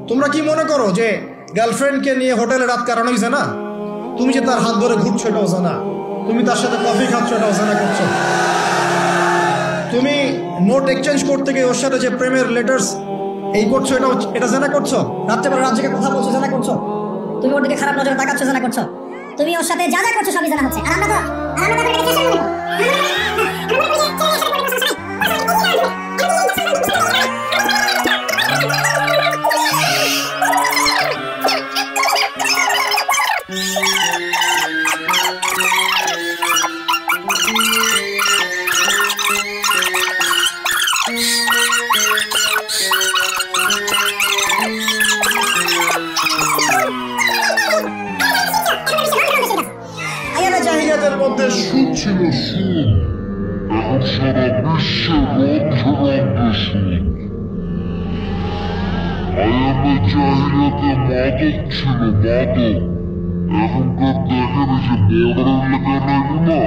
তোমরা কি মনে করো যে গার্লফ্রেন্ডকে নিয়ে হোটেলে রাত কাটানো হয়েছে না? তুমি যে তার হাত ধরে ঘুরছো এটাও জানা, তুমি তার সাথে কফি খাচ্ছ এটাও জানা করছো, তুমি নোট এক্সচেঞ্জ করতে গিয়ে ওর সাথে যে প্রেমের লেটার্স এই করছো এটা জানা করছো, রাত্রেবেলা রাত জেগে কথা বলছো জানা করছো, তুমি ওর দিকে খারাপ নজরে তাকাচ্ছ জানা করছো, তুমি ওর সাথে যা যা করছো সবই জানা হচ্ছে। আর আমরা তো এটাকে ফ্যাশন মনে জাহিলিয়াতের মধ্যে সুদ ছিল, সুদ। এখন সারা বিশ্বে রন্ধ্রে সুদ। আয়ামে জাহিলিয়াতে মাদক ছিল, মাদক। এখনকার দেখেন যে বর্ডার এলাকা নাই না,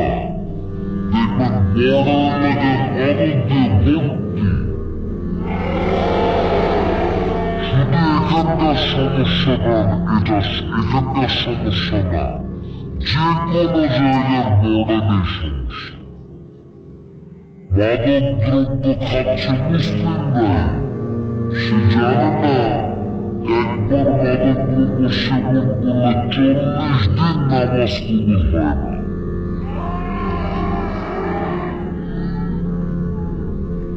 দেখবেন বর্ডার এলাকায় মাদক দিয়ে ভর্তি। শুধু এখানকার সমস্যা না, এখানকার সমস্যা না, যে কোনো জায়গার বর্ডারের সমস্যা। মাদক দ্রব্য খাচ্ছে মুসলিমরা, সে জানে না একবার মাদক দ্রব্য সেবন করলে 40 দিন নামাজ কবুল হয় না।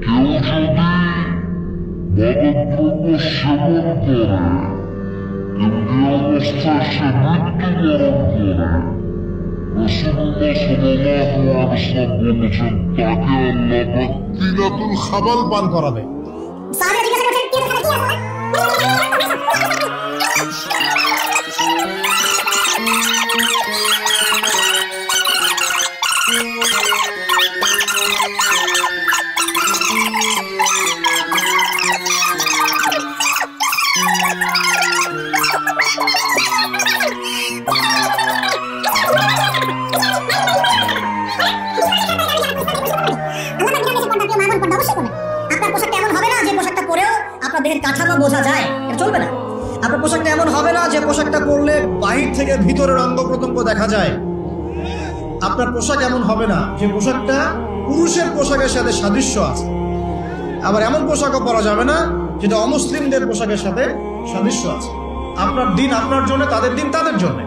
কেউ যদি মাদক দ্রব্য সেবন করে এমনি অবস্থায় সে মৃত্যুবরণ করে, রাসূলুল্লাহ সাল্লাল্লাহু আলাইহি ওয়াসাল্লাম বলেছেন তাকে আল্লাহ পাক তিনাতুল খাবাল পান করাবে। দেহের কাঠামো বোঝা যায়, এটা চলবে না। আপনার পোশাকটা এমন হবে না যে পোশাকটা পরলে বাহির থেকে ভিতরের অঙ্গ প্রত্যঙ্গ দেখা যায়। আপনার পোশাক এমন হবে না যে পোশাকটা পুরুষের পোশাকের সাথে সাদৃশ্য আছে। আবার এমন পোশাকও পরা যাবে না যেটা অমুসলিমদের পোশাকের সাথে সাদৃশ্য আছে। আপনার দিন আপনার জন্য, তাদের দিন তাদের জন্য।